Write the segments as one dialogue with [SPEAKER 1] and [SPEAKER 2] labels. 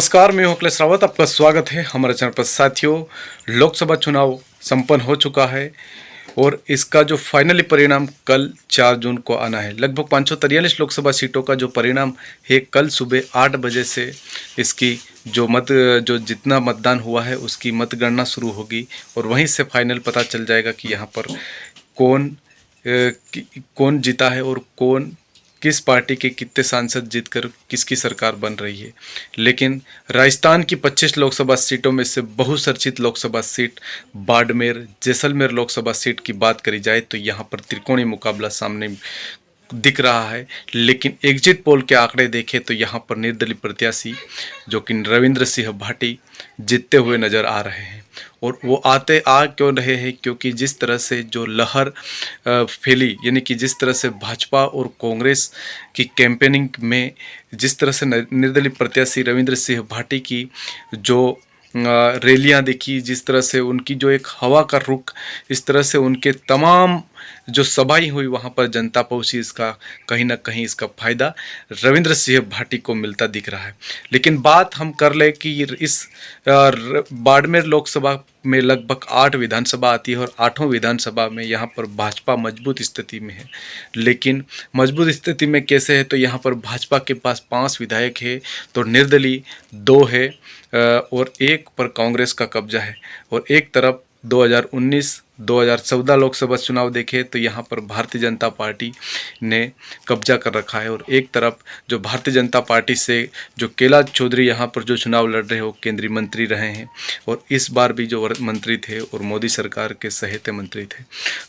[SPEAKER 1] नमस्कार, मैं हूं अखिलेश रावत। आपका स्वागत है हमारे चैनल पर। साथियों, लोकसभा चुनाव संपन्न हो चुका है और इसका जो फाइनली परिणाम कल 4 जून को आना है। लगभग 543 लोकसभा सीटों का जो परिणाम है, कल सुबह 8 बजे से इसकी जो जितना मतदान हुआ है उसकी मतगणना शुरू होगी और वहीं से फाइनल पता चल जाएगा कि यहाँ पर कौन जीता है और कौन किस पार्टी के कितने सांसद जीतकर किसकी सरकार बन रही है। लेकिन राजस्थान की 25 लोकसभा सीटों में से बहुचर्चित लोकसभा सीट बाड़मेर जैसलमेर लोकसभा सीट की बात करी जाए तो यहाँ पर त्रिकोणीय मुकाबला सामने दिख रहा है। लेकिन एग्जिट पोल के आंकड़े देखें तो यहाँ पर निर्दलीय प्रत्याशी जो कि रविंद्र सिंह भाटी जीतते हुए नजर आ रहे हैं। और वो आ क्यों रहे हैं? क्योंकि जिस तरह से जो लहर फैली, यानी कि जिस तरह से भाजपा और कांग्रेस की कैंपेनिंग में जिस तरह से निर्दलीय प्रत्याशी रविंद्र सिंह भाटी की जो रैलियां देखी, जिस तरह से उनकी जो एक हवा का रुख, इस तरह से उनके तमाम जो सभाएं हुई वहां पर जनता पहुंची, इसका कहीं ना कहीं इसका फायदा रविंद्र सिंह भाटी को मिलता दिख रहा है। लेकिन बात हम कर ले कि इस बाड़मेर लोकसभा में लगभग 8 विधानसभा आती है और 8 विधानसभा में यहाँ पर भाजपा मजबूत स्थिति में है। लेकिन मजबूत स्थिति में कैसे है? तो यहाँ पर भाजपा के पास 5 विधायक है तो निर्दलीय 2 है और 1 पर कांग्रेस का कब्जा है। और एक तरफ 2019-2014 लोकसभा चुनाव देखें तो यहाँ पर भारतीय जनता पार्टी ने कब्जा कर रखा है और एक तरफ जो भारतीय जनता पार्टी से जो कैलाश चौधरी यहाँ पर जो चुनाव लड़ रहे हैं वो केंद्रीय मंत्री रहे हैं और इस बार भी जो मंत्री थे और मोदी सरकार के सहायता मंत्री थे।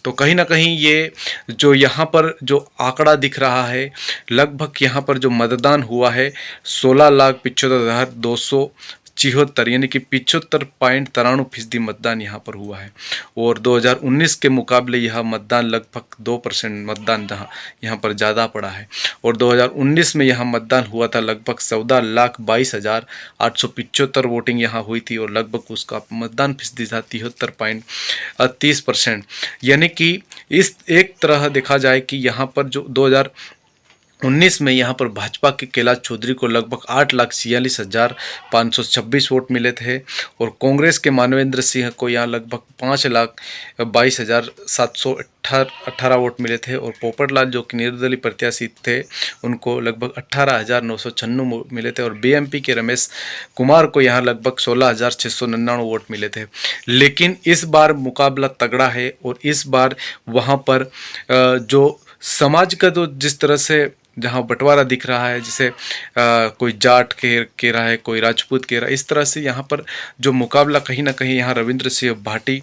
[SPEAKER 1] तो कहीं ना कहीं ये जो यहाँ पर जो आंकड़ा दिख रहा है, लगभग यहाँ पर जो मतदान हुआ है 16,75,274, यानी कि 75.93% मतदान यहाँ पर हुआ है। और 2019 के मुकाबले यह मतदान लगभग 2% मतदान यहाँ पर ज़्यादा पड़ा है। और 2019 में यहाँ मतदान हुआ था लगभग 14,22,875 वोटिंग यहाँ हुई थी और लगभग उसका मतदान फीसदी था 73.30%। यानी कि इस एक तरह देखा जाए कि यहाँ पर जो 2019 में यहाँ पर भाजपा के कैलाश चौधरी को लगभग 8,46,526 वोट मिले थे और कांग्रेस के मानवेंद्र सिंह को यहाँ लगभग 5,22,718 वोट मिले थे और पोपटलाल जो कि निर्दलीय प्रत्याशी थे उनको लगभग 18,996 मिले थे और बीएमपी के रमेश कुमार को यहाँ लगभग 16,699 वोट मिले थे। लेकिन इस बार मुकाबला तगड़ा है और इस बार वहाँ पर जो समाज का तो जिस तरह से जहाँ बंटवारा दिख रहा है, जैसे कोई जाट के रहा है, कोई राजपूत के रहा है, इस तरह से यहाँ पर जो मुकाबला कहीं ना कहीं यहाँ रविंद्र सिंह भाटी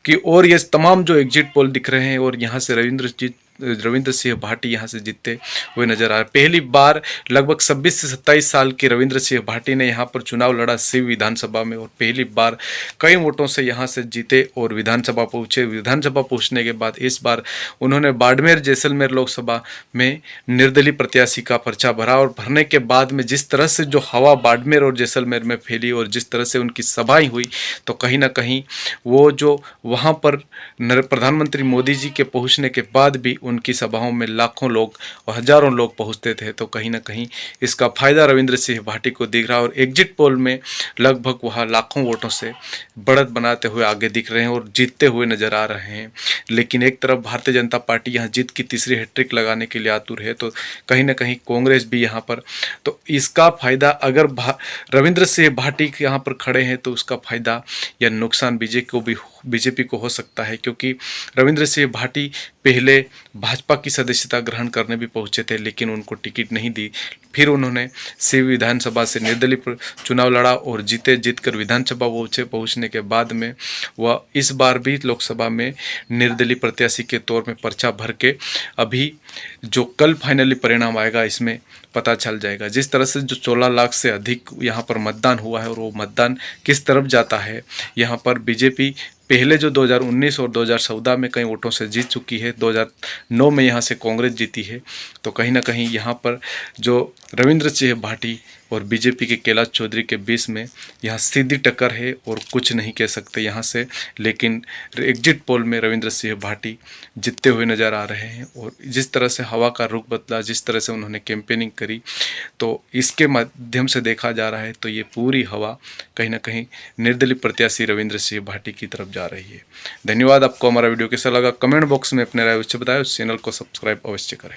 [SPEAKER 1] की और ये तमाम जो एग्जिट पोल दिख रहे हैं और यहाँ से रविंद्र सिंह भाटी यहाँ से जीतते हुए नजर आ रहे। पहली बार लगभग 26 से 27 साल के रविंद्र सिंह भाटी ने यहाँ पर चुनाव लड़ा सिव विधानसभा में और पहली बार कई वोटों से यहाँ से जीते और विधानसभा पहुँचे। विधानसभा पहुँचने के बाद इस बार उन्होंने बाड़मेर जैसलमेर लोकसभा में निर्दलीय प्रत्याशी का पर्चा भरा और भरने के बाद में जिस तरह से जो हवा बाड़मेर और जैसलमेर में फैली और जिस तरह से उनकी सभाएं हुई तो कहीं ना कहीं वो जो वहाँ पर प्रधानमंत्री मोदी जी के पहुँचने के बाद भी उनकी सभाओं में लाखों लोग और हजारों लोग पहुंचते थे। तो कहीं ना कहीं इसका फायदा रविंद्र सिंह भाटी को दिख रहा है और एग्जिट पोल में लगभग वह लाखों वोटों से बढ़त बनाते हुए आगे दिख रहे हैं और जीतते हुए नजर आ रहे हैं। लेकिन एक तरफ भारतीय जनता पार्टी यहाँ जीत की तीसरी हैट्रिक लगाने के लिए आतुर है तो कहीं ना कहीं कांग्रेस भी यहाँ पर, तो इसका फायदा अगर रविंद्र सिंह भाटी यहाँ पर खड़े हैं तो उसका फायदा या नुकसान बीजेपी को हो सकता है। क्योंकि रविंद्र सिंह भाटी पहले भाजपा की सदस्यता ग्रहण करने भी पहुंचे थे लेकिन उनको टिकट नहीं दी। फिर उन्होंने सिव विधानसभा से निर्दलीय चुनाव लड़ा और जीतकर विधानसभा पहुंचने के बाद में वह इस बार भी लोकसभा में निर्दलीय प्रत्याशी के तौर में पर्चा भर के अभी जो कल फाइनली परिणाम आएगा इसमें पता चल जाएगा। जिस तरह से जो 16 लाख से अधिक यहाँ पर मतदान हुआ है और वो मतदान किस तरफ जाता है। यहाँ पर बीजेपी पहले जो 2019 और 2014 में कई वोटों से जीत चुकी है, 2009 में यहाँ से कांग्रेस जीती है। तो कहीं ना कहीं यहाँ पर जो रविंद्र सिंह भाटी और बीजेपी के कैलाश चौधरी के बीच में यहाँ सीधी टक्कर है और कुछ नहीं कह सकते यहाँ से। लेकिन एग्जिट पोल में रविंद्र सिंह भाटी जीतते हुए नज़र आ रहे हैं। और जिस तरह से हवा का रुख बदला, जिस तरह से उन्होंने कैंपेनिंग करी, तो इसके माध्यम से देखा जा रहा है तो ये पूरी हवा कहीं ना कहीं निर्दलीय प्रत्याशी रविंद्र सिंह भाटी की तरफ जा रही है। धन्यवाद। आपको हमारा वीडियो कैसा लगा कमेंट बॉक्स में अपने राय अवश्य बताएं। उस चैनल को सब्सक्राइब अवश्य करें।